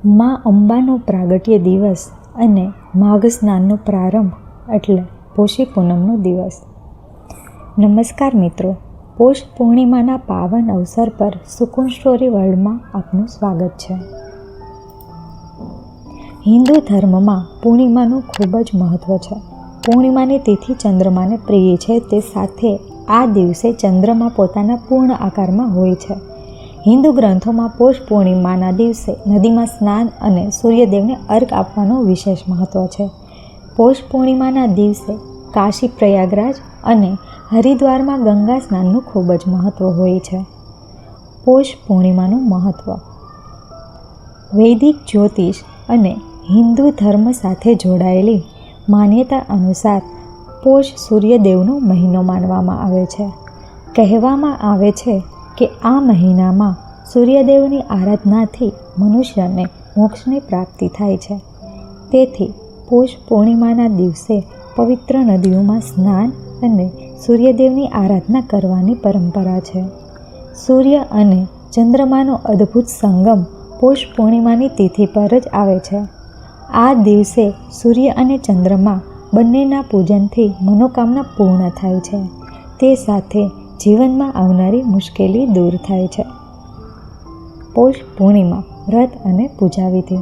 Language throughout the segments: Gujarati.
માં અંબાનો પ્રાગટ્ય દિવસ અને માઘ સ્નાનનો પ્રારંભ એટલે પોષી પૂનમનો દિવસ. નમસ્કાર મિત્રો, પોષ પૂર્ણિમાના પાવન અવસર પર સુકૂન સ્ટોરી વર્લ્ડમાં આપનું સ્વાગત છે. હિન્દુ ધર્મમાં પૂર્ણિમાનું ખૂબ જ મહત્ત્વ છે. પૂર્ણિમાની તિથિ ચંદ્રમાને પ્રિય છે, તે સાથે આ દિવસે ચંદ્રમા પોતાના પૂર્ણ આકારમાં હોય છે. હિન્દુ ગ્રંથોમાં પોષ પૂર્ણિમાના દિવસે નદીમાં સ્નાન અને સૂર્યદેવને અર્ઘ આપવાનું વિશેષ મહત્ત્વ છે. પોષ પૂર્ણિમાના દિવસે કાશી, પ્રયાગરાજ અને હરિદ્વારમાં ગંગા સ્નાનનું ખૂબ જ મહત્ત્વ હોય છે. પોષ પૂર્ણિમાનું મહત્ત્વ વૈદિક જ્યોતિષ અને હિન્દુ ધર્મ સાથે જોડાયેલી માન્યતા અનુસાર પોષ સૂર્યદેવનો મહિનો માનવામાં આવે છે. કહેવામાં આવે છે કે આ મહિનામાં સૂર્યદેવની આરાધનાથી મનુષ્યને મોક્ષની પ્રાપ્તિ થાય છે. તેથી પોષ પૂર્ણિમાના દિવસે પવિત્ર નદીઓમાં સ્નાન અને સૂર્યદેવની આરાધના કરવાની પરંપરા છે. સૂર્ય અને ચંદ્રમાનો અદ્ભુત સંગમ પોષ પૂર્ણિમાની તિથિ પર જ આવે છે. આ દિવસે સૂર્ય અને ચંદ્રમા બંનેના પૂજનથી મનોકામના પૂર્ણ થાય છે. તે સાથે જીવનમાં આવનારી મુશ્કેલી દૂર થાય છે. પોષ પૂર્ણિમા વ્રત અને પૂજા વિધિ.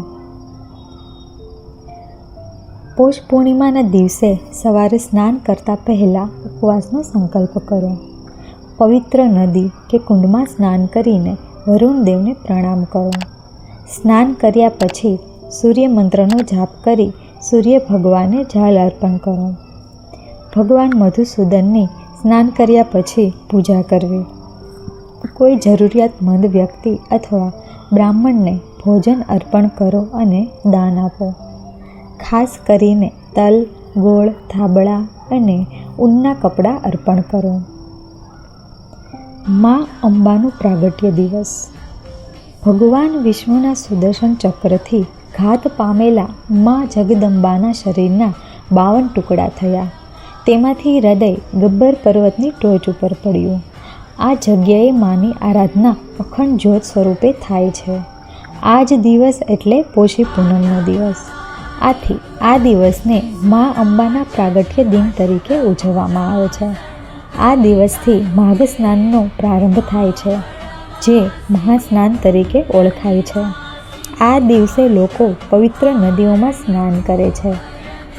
પોષ પૂર્ણિમાના દિવસે સવારે સ્નાન કરતાં પહેલાં ઉપવાસનો સંકલ્પ કરો. પવિત્ર નદી કે કુંડમાં સ્નાન કરીને વરુણ દેવને પ્રણામ કરો. સ્નાન કર્યા પછી સૂર્ય મંત્રનો જાપ કરી સૂર્ય ભગવાનને જળ અર્પણ કરો. ભગવાન મધુસૂદનની સ્નાન કર્યા પછી પૂજા કરવી. કોઈ જરૂરિયાતમંદ વ્યક્તિ અથવા બ્રાહ્મણને ભોજન અર્પણ કરો અને દાન આપો. ખાસ કરીને તલ, ગોળ, ધાબળા અને ઊનના કપડાં અર્પણ કરો. માં અંબાનું પ્રાગટ્ય દિવસ. ભગવાન વિષ્ણુના સુદર્શન ચક્રથી ઘાત પામેલા માં જગદંબાના શરીરના 52 ટુકડા થયા. તેમાંથી હૃદય ગબ્બર પર્વતની ટોચ ઉપર પડ્યું. આ જગ્યાએ માની આરાધના અખંડ જ્યોત સ્વરૂપે થાય છે. આ જ દિવસ એટલે પોષી પૂનમનો દિવસ. આથી આ દિવસને મા અંબાના પ્રાગટ્ય દિન તરીકે ઉજવવામાં આવે છે. આ દિવસથી માઘ સ્નાનનો પ્રારંભ થાય છે, જે મહાસ્નાન તરીકે ઓળખાય છે. આ દિવસે લોકો પવિત્ર નદીઓમાં સ્નાન કરે છે.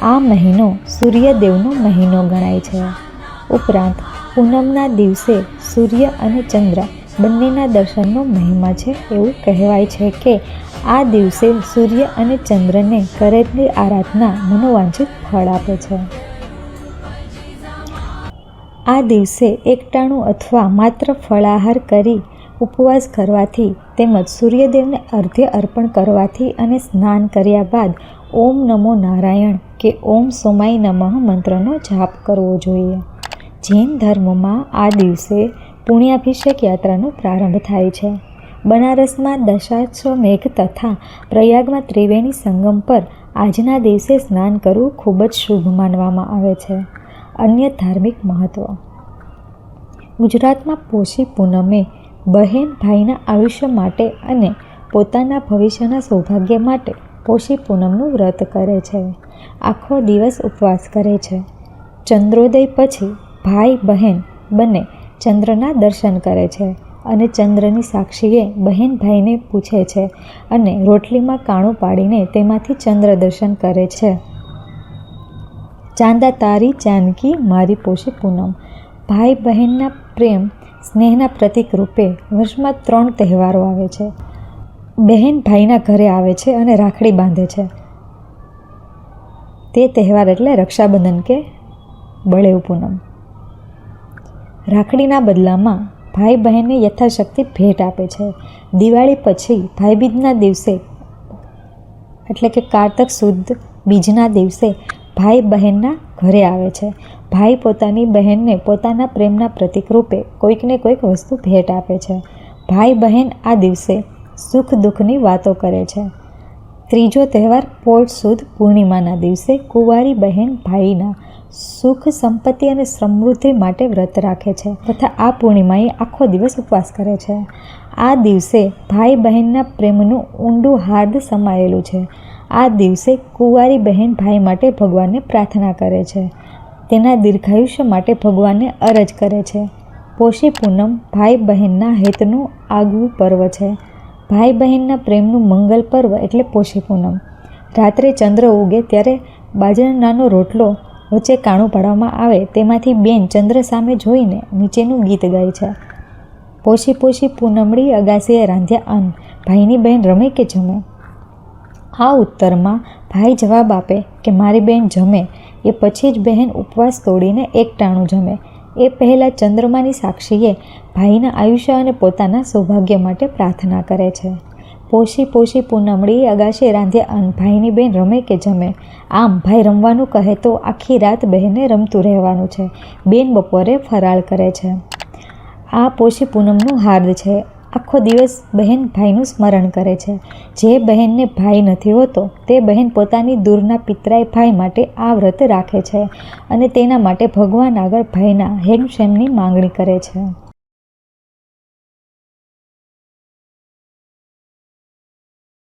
આ મહિનો સૂર્યદેવનો મહિનો ગણાય છે. ઉપરાંત પૂનમના દિવસે સૂર્ય અને ચંદ્ર બંનેના દર્શનનો મહિમા છે. એવું કહેવાય છે કે આ દિવસે સૂર્ય અને ચંદ્રને કરેલી આરાધના મનોવાંછિત ફળ આપે છે. આ દિવસે એકટાણું અથવા માત્ર ફળાહાર કરી ઉપવાસ કરવાથી તેમજ સૂર્યદેવને અર્ઘ્ય અર્પણ કરવાથી અને સ્નાન કર્યા બાદ ઓમ નમો નારાયણ કે ઓમ સોમાય નમઃ મંત્રનો જાપ કરવો જોઈએ. જૈન ધર્મમાં આ દિવસે પુણ્યાભિષેક યાત્રાનો પ્રારંભ થાય છે. બનારસમાં દશાશ્વમેઘ તથા પ્રયાગમાં ત્રિવેણી સંગમ પર આજના દિવસે સ્નાન કરવું ખૂબ જ શુભ માનવામાં આવે છે. અન્ય ધાર્મિક મહત્ત્વ. ગુજરાતમાં પોષી પૂનમે બહેન ભાઈના આયુષ્ય માટે અને પોતાના ભવિષ્યના સૌભાગ્ય માટે પોષી પૂનમનું વ્રત કરે છે. આખો દિવસ ઉપવાસ કરે છે. ચંદ્રોદય પછી ભાઈ બહેન બંને ચંદ્રના દર્શન કરે છે અને ચંદ્રની સાક્ષીએ બહેન ભાઈને પૂછે છે અને રોટલીમાં કાણું પાડીને તેમાંથી ચંદ્ર દર્શન કરે છે. ચાંદા તારી ચાંદકી મારી પોષી પૂનમ. ભાઈ બહેનના પ્રેમ સ્નેહના પ્રતીક રૂપે વર્ષમાં 3 તહેવારો આવે છે. બહેન ભાઈના ઘરે આવે છે અને રાખડી બાંધે છે. તે તહેવાર એટલે રક્ષાબંધન કે બળેવ પૂનમ. રાખડીના બદલામાં ભાઈ બહેનને યથાશક્તિ ભેટ આપે છે. દિવાળી પછી ભાઈબીજના દિવસે એટલે કે કારતક સુદ બીજના દિવસે ભાઈ બહેનના ઘરે આવે છે. ભાઈ પોતાની બહેનને પોતાના પ્રેમના પ્રતીક રૂપે કોઈકને કોઈક વસ્તુ ભેટ આપે છે. ભાઈ બહેન આ દિવસે સુખ દુઃખની વાતો કરે છે. ત્રીજો તહેવાર પોષ સુદ પૂર્ણિમાના દિવસે કુંવારી બહેન ભાઈના સુખ સંપત્તિ અને સમૃદ્ધિ માટે વ્રત રાખે છે તથા આ પૂર્ણિમાએ આખો દિવસ ઉપવાસ કરે છે. આ દિવસે ભાઈ બહેનના પ્રેમનું ઊંડું હાર્દ સમાયેલું છે. આ દિવસે કુંવારી બહેન ભાઈ માટે ભગવાનને પ્રાર્થના કરે છે. તેના દીર્ઘાયુષ્ય માટે ભગવાનને અરજ કરે છે. પોષી પૂનમ ભાઈ બહેનના હેતનું આગવું પર્વ છે. ભાઈ બહેનના પ્રેમનું મંગલ પર્વ એટલે પોષી પૂનમ. રાત્રે ચંદ્ર ઉગે ત્યારે બાજરાનો રોટલો વચ્ચે કાણું પાડવામાં આવે તેમાંથી બેન ચંદ્ર સામે જોઈને નીચેનું ગીત ગાય છે. પોષી પોષી પૂનમડી અગાસીએ રાંધ્યા અન્ન, ભાઈની બહેન રમે કે જમે. આ ઉત્તરમાં ભાઈ જવાબ આપે કે મારી બહેન જમે એ પછી જ બહેન ઉપવાસ તોડીને એક ટાણું જમે. એ પહેલાં ચંદ્રમાની સાક્ષીએ ભાઈના આયુષ્ય અને પોતાના સૌભાગ્ય માટે પ્રાર્થના કરે છે. પોષી પોષી પૂનમડી અગાશી રાંધ્યા અન્ન, ભાઈની બહેન રમે કે જમે. આમ ભાઈ રમવાનું કહે તો આખી રાત બહેને રમતું રહેવાનું છે. બેન બપોરે ફરાળ કરે છે. આ પોષી પૂનમનું હાર્દ છે. આખો દિવસ બહેન ભાઈનું સ્મરણ કરે છે. જે બહેનને ભાઈ નથી હોતો તે બહેન પોતાની દૂરના પિતરાઈ ભાઈ માટે આ વ્રત રાખે છે અને તેના માટે ભગવાન આગળ ભાઈના હેમશેમની માંગણી કરે છે.